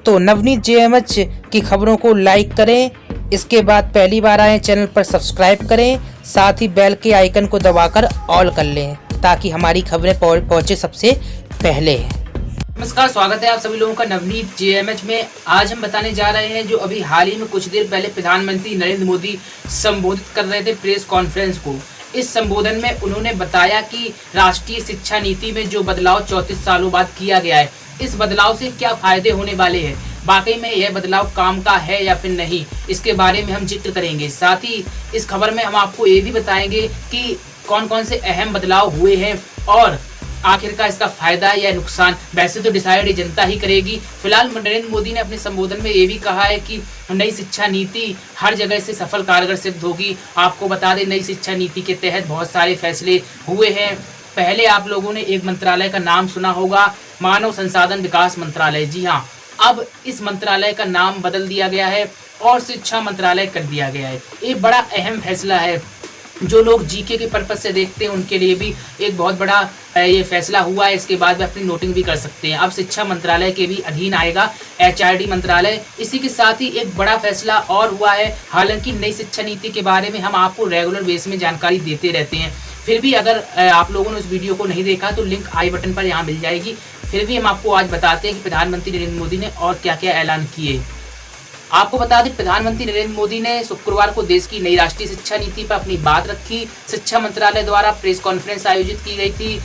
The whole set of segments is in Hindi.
तो नवनीत जेएमएच की खबरों को लाइक करें, इसके बाद पहली बार आए चैनल पर सब्सक्राइब करें, साथ ही बेल के आइकन को दबाकर ऑल कर लें ताकि हमारी खबरें पहुंचे सबसे पहले। नमस्कार, स्वागत है आप सभी लोगों का नवनीत जेएमएच में। आज हम बताने जा रहे हैं जो अभी हाल ही में कुछ देर पहले प्रधानमंत्री नरेंद्र मोदी संबोधित कर रहे थे प्रेस कॉन्फ्रेंस को। इस संबोधन में उन्होंने बताया कि राष्ट्रीय शिक्षा नीति में जो बदलाव 34 सालों बाद किया गया है, इस बदलाव से क्या फायदे होने वाले हैं, वाकई में यह बदलाव काम का है या फिर नहीं, इसके बारे में हम जिक्र करेंगे। साथ ही इस खबर में हम आपको ये भी बताएंगे कि कौन कौन से अहम बदलाव हुए हैं और आखिरकार इसका फायदा या नुकसान वैसे तो डिसाइड ये जनता ही करेगी। फिलहाल नरेंद्र मोदी ने अपने संबोधन में ये भी कहा है कि नई शिक्षा नीति हर जगह से सफल कारगर सिद्ध होगी। आपको बता दें, नई शिक्षा नीति के तहत बहुत सारे फैसले हुए हैं। पहले आप लोगों ने एक मंत्रालय का नाम सुना होगा, मानव संसाधन विकास मंत्रालय। जी हाँ, अब इस मंत्रालय का नाम बदल दिया गया है और शिक्षा मंत्रालय कर दिया गया है। एक बड़ा अहम फैसला है, जो लोग जीके के पर्पज से देखते हैं उनके लिए भी एक बहुत बड़ा ये फैसला हुआ है। इसके बाद वे अपनी नोटिंग भी कर सकते हैं। अब शिक्षा मंत्रालय के भी अधीन आएगा एचआरडी मंत्रालय। इसी के साथ ही एक बड़ा फैसला और हुआ है। हालांकि नई शिक्षा नीति के बारे में हम आपको रेगुलर बेस में जानकारी देते रहते हैं, फिर भी अगर आप लोगों ने उस वीडियो को नहीं देखा तो लिंक आई बटन पर यहाँ मिल जाएगी। फिर भी हम आपको आज बताते हैं कि प्रधानमंत्री नरेंद्र मोदी ने और क्या क्या ऐलान किए। आपको बता दें, प्रधानमंत्री नरेंद्र मोदी ने शुक्रवार को देश की नई राष्ट्रीय शिक्षा नीति पर अपनी बात रखी। शिक्षा मंत्रालय द्वारा प्रेस कॉन्फ्रेंस आयोजित की गई थी।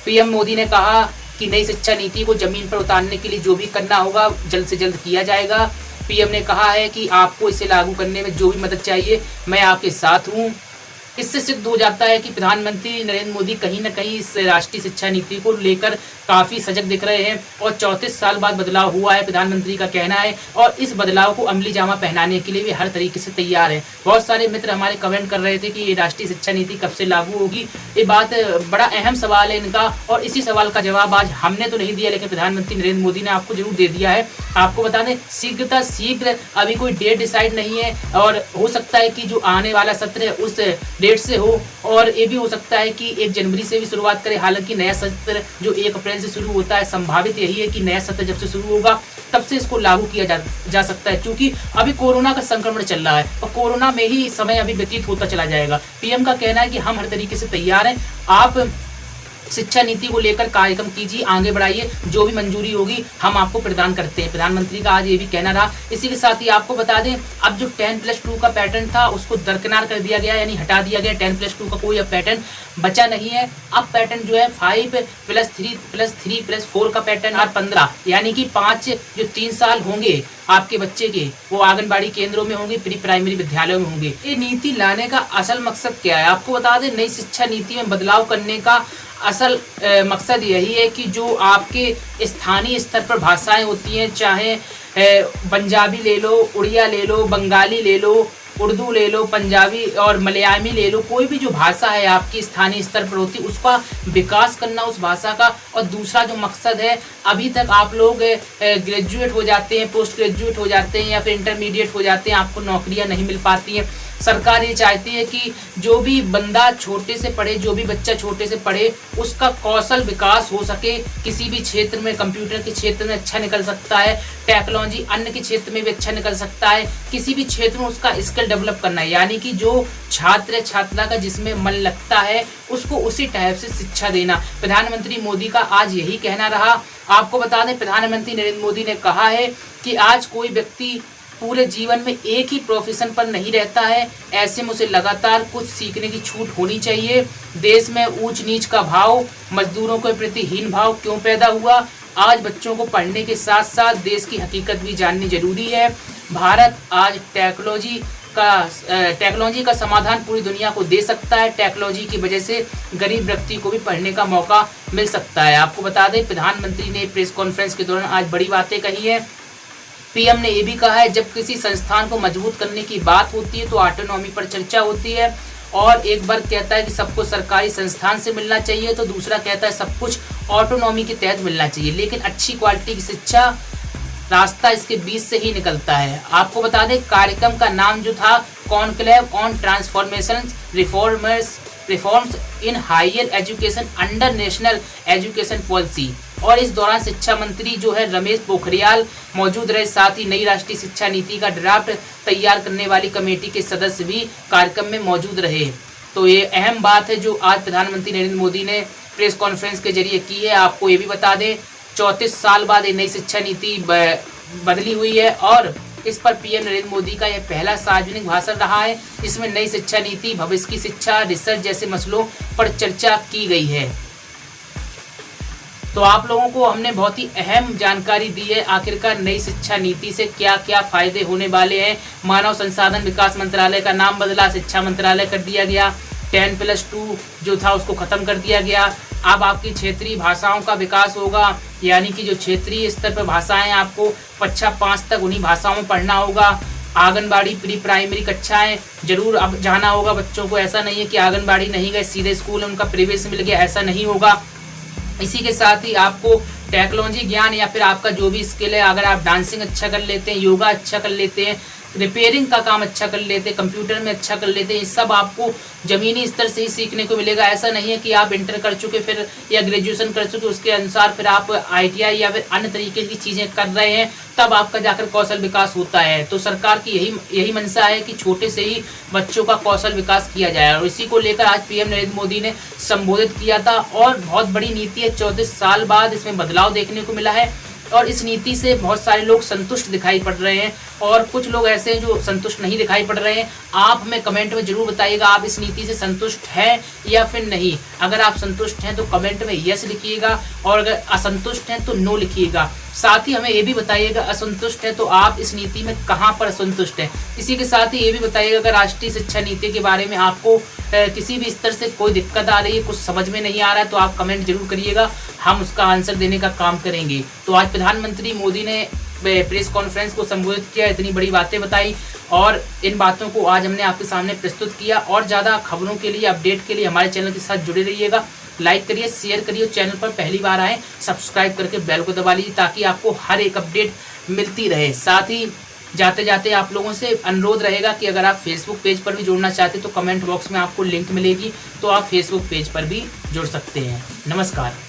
पीएम मोदी ने कहा कि नई शिक्षा नीति को जमीन पर उतारने के लिए जो भी करना होगा जल्द से जल्द किया जाएगा। पीएम ने कहा है कि आपको इसे लागू करने में जो भी मदद चाहिए मैं आपके साथ हूँ। इससे सिद्ध हो जाता है कि प्रधानमंत्री नरेंद्र मोदी कहीं न कहीं इस राष्ट्रीय शिक्षा नीति को लेकर काफ़ी सजग दिख रहे हैं और 34 साल बाद बदलाव हुआ है, प्रधानमंत्री का कहना है। और इस बदलाव को अमली जामा पहनाने के लिए भी हर तरीके से तैयार है। बहुत सारे मित्र हमारे कमेंट कर रहे थे कि ये राष्ट्रीय शिक्षा नीति कब से लागू होगी। ये बात बड़ा अहम सवाल है इनका, और इसी सवाल का जवाब आज हमने तो नहीं दिया, लेकिन प्रधानमंत्री नरेंद्र मोदी ने आपको जरूर दे दिया है। आपको बता दें, शीघ्र अभी कोई डेट डिसाइड नहीं है और हो सकता है कि जो आने वाला सत्र है उस डेट से हो, और ये भी हो सकता है कि 1 जनवरी से भी शुरुआत करें। हालांकि नया सत्र जो 1 अप्रैल से शुरू होता है, संभावित यही है कि नया सत्र जब से शुरू होगा तब से इसको लागू किया जा सकता है, क्योंकि अभी कोरोना का संक्रमण चल रहा है और कोरोना में ही समय अभी व्यतीत होता चला जाएगा। पीएम का कहना है कि हम हर तरीके से तैयार हैं, आप शिक्षा नीति को लेकर कार्यक्रम कीजिए, आगे बढ़ाइए, जो भी मंजूरी होगी हम आपको प्रदान करते हैं। प्रधानमंत्री का आज ये भी कहना रहा। इसी के साथ ही आपको बता दें, अब जो 10+2 का पैटर्न था उसको दरकिनार कर दिया गया, यानी हटा दिया गया। 10+2 का कोई अब पैटर्न बचा नहीं है। अब पैटर्न जो है 5+3+3+4 का पैटर्न और 15, यानी कि 5 जो 3 साल होंगे आपके बच्चे के, वो आंगनबाड़ी केंद्रों में होंगे, प्री प्राइमरी विद्यालयों में होंगे। ये नीति लाने का असल मकसद क्या है? आपको बता दें, नई शिक्षा नीति में बदलाव करने का असल मकसद यही है कि जो आपके स्थानीय स्तर पर भाषाएं होती हैं, चाहे पंजाबी ले लो, उड़िया ले लो, बंगाली ले लो, उर्दू ले लो, पंजाबी और मलयामी ले लो, कोई भी जो भाषा है आपकी स्थानीय स्तर पर होती है उसका विकास करना उस भाषा का। और दूसरा जो मकसद है, अभी तक आप लोग ग्रेजुएट हो जाते हैं, पोस्ट ग्रेजुएट हो जाते हैं या फिर इंटरमीडिएट हो जाते हैं, आपको नौकरियां नहीं मिल पाती हैं। सरकार ये चाहती है कि जो भी बंदा छोटे से पढ़े, जो भी बच्चा छोटे से पढ़े, उसका कौशल विकास हो सके। किसी भी क्षेत्र में, कंप्यूटर के क्षेत्र में अच्छा निकल सकता है, टेक्नोलॉजी अन्य के क्षेत्र में भी अच्छा निकल सकता है, किसी भी क्षेत्र में उसका स्किल डेवलप करना है, यानी कि जो छात्र छात्रा का जिसमें मन लगता है उसको उसी टाइप से शिक्षा देना। प्रधानमंत्री मोदी का आज यही कहना रहा। आपको बता दें, प्रधानमंत्री नरेंद्र मोदी ने कहा है कि आज कोई व्यक्ति पूरे जीवन में एक ही प्रोफेशन पर नहीं रहता है, ऐसे में उसे लगातार कुछ सीखने की छूट होनी चाहिए। देश में ऊंच नीच का भाव, मजदूरों के प्रति हीन भाव क्यों पैदा हुआ? आज बच्चों को पढ़ने के साथ साथ देश की हकीकत भी जाननी जरूरी है। भारत आज टेक्नोलॉजी का समाधान पूरी दुनिया को दे सकता है। टेक्नोलॉजी की वजह से गरीब व्यक्ति को भी पढ़ने का मौका मिल सकता है। आपको बता दें, प्रधानमंत्री ने प्रेस कॉन्फ्रेंस के दौरान आज बड़ी बातें कही है। पीएम ने ये भी कहा है, जब किसी संस्थान को मजबूत करने की बात होती है तो ऑटोनॉमी पर चर्चा होती है। और एक बार कहता है कि सबको सरकारी संस्थान से मिलना चाहिए, तो दूसरा कहता है सब कुछ ऑटोनॉमी के तहत मिलना चाहिए। लेकिन अच्छी क्वालिटी की शिक्षा रास्ता इसके बीच से ही निकलता है। आपको बता दें, कार्यक्रम का नाम जो था, conclave on transformation reforms in higher education under national education policy, और इस दौरान शिक्षा मंत्री जो है रमेश पोखरियाल मौजूद रहे। साथ ही नई राष्ट्रीय शिक्षा नीति का ड्राफ्ट तैयार करने वाली कमेटी के सदस्य भी कार्यक्रम में मौजूद रहे। तो ये अहम बात है जो आज प्रधानमंत्री नरेंद्र मोदी ने प्रेस कॉन्फ्रेंस के जरिए की है। आपको ये भी बता दें 34 साल बाद ये नई शिक्षा नीति बदली हुई है और इस पर पीएम नरेंद्र मोदी का यह पहला सार्वजनिक भाषण रहा है जिसमें नई शिक्षा नीति, भविष्य की शिक्षा, रिसर्च जैसे मसलों पर चर्चा की गई है। तो आप लोगों को हमने बहुत ही अहम जानकारी दी है आखिरकार नई शिक्षा नीति से क्या क्या फायदे होने वाले हैं। मानव संसाधन विकास मंत्रालय का नाम बदला, शिक्षा मंत्रालय कर दिया गया, 10+2 जो था उसको खत्म कर दिया गया। अब आपकी क्षेत्रीय भाषाओं का विकास होगा, यानी कि जो क्षेत्रीय स्तर पर भाषाएं आपको कक्षा 5 तक उन्हीं भाषाओं में पढ़ना होगा। आंगनबाड़ी, प्री प्राइमरी कक्षाएं जरूर अब जाना होगा बच्चों को। ऐसा नहीं है कि आंगनबाड़ी नहीं गए सीधे स्कूल उनका प्रवेश मिल गया, ऐसा नहीं होगा। इसी के साथ ही आपको टेक्नोलॉजी ज्ञान या फिर आपका जो भी स्किल है, अगर आप डांसिंग अच्छा कर लेते हैं, योगा अच्छा कर लेते हैं, रिपेयरिंग का काम अच्छा कर लेते हैं, कंप्यूटर में अच्छा कर लेते हैं, ये सब आपको ज़मीनी स्तर से ही सीखने को मिलेगा। ऐसा नहीं है कि आप इंटर कर चुके फिर या ग्रेजुएशन कर चुके उसके अनुसार फिर आप ITI या फिर अन्य तरीके की चीज़ें कर रहे हैं तब आपका जाकर कौशल विकास होता है। तो सरकार की यही मंशा है कि छोटे से ही बच्चों का कौशल विकास किया जाए और इसी को लेकर आज पीएम नरेंद्र मोदी ने संबोधित किया था और बहुत बड़ी नीति है। 34 साल बाद इसमें बदलाव देखने को मिला है और इस नीति से बहुत सारे लोग संतुष्ट दिखाई पड़ रहे हैं और कुछ लोग ऐसे हैं जो संतुष्ट नहीं दिखाई पड़ रहे हैं। आप हमें कमेंट में जरूर बताइएगा आप इस नीति से संतुष्ट हैं या फिर नहीं। अगर आप संतुष्ट हैं तो कमेंट में यस लिखिएगा और अगर असंतुष्ट हैं तो नो लिखिएगा। साथ ही हमें ये भी बताइएगा असंतुष्ट है तो आप इस नीति में कहाँ पर असंतुष्ट हैं। इसी के साथ ही ये भी बताइएगा अगर राष्ट्रीय शिक्षा नीति के बारे में आपको किसी भी स्तर से कोई दिक्कत आ रही है, कुछ समझ में नहीं आ रहा है तो आप कमेंट जरूर करिएगा, हम उसका आंसर देने का काम करेंगे। तो आज प्रधानमंत्री मोदी ने प्रेस कॉन्फ्रेंस को संबोधित किया, इतनी बड़ी बातें बताई और इन बातों को आज हमने आपके सामने प्रस्तुत किया। और ज़्यादा खबरों के लिए, अपडेट के लिए हमारे चैनल के साथ जुड़े रहिएगा। लाइक करिए, शेयर करिए, चैनल पर पहली बार आए सब्सक्राइब करके बेल को दबा लीजिए ताकि आपको हर एक अपडेट मिलती रहे। साथ ही जाते जाते आप लोगों से अनुरोध रहेगा कि अगर आप फेसबुक पेज पर भी जुड़ना चाहते तो कमेंट बॉक्स में आपको लिंक मिलेगी, तो आप फेसबुक पेज पर भी जुड़ सकते हैं। नमस्कार।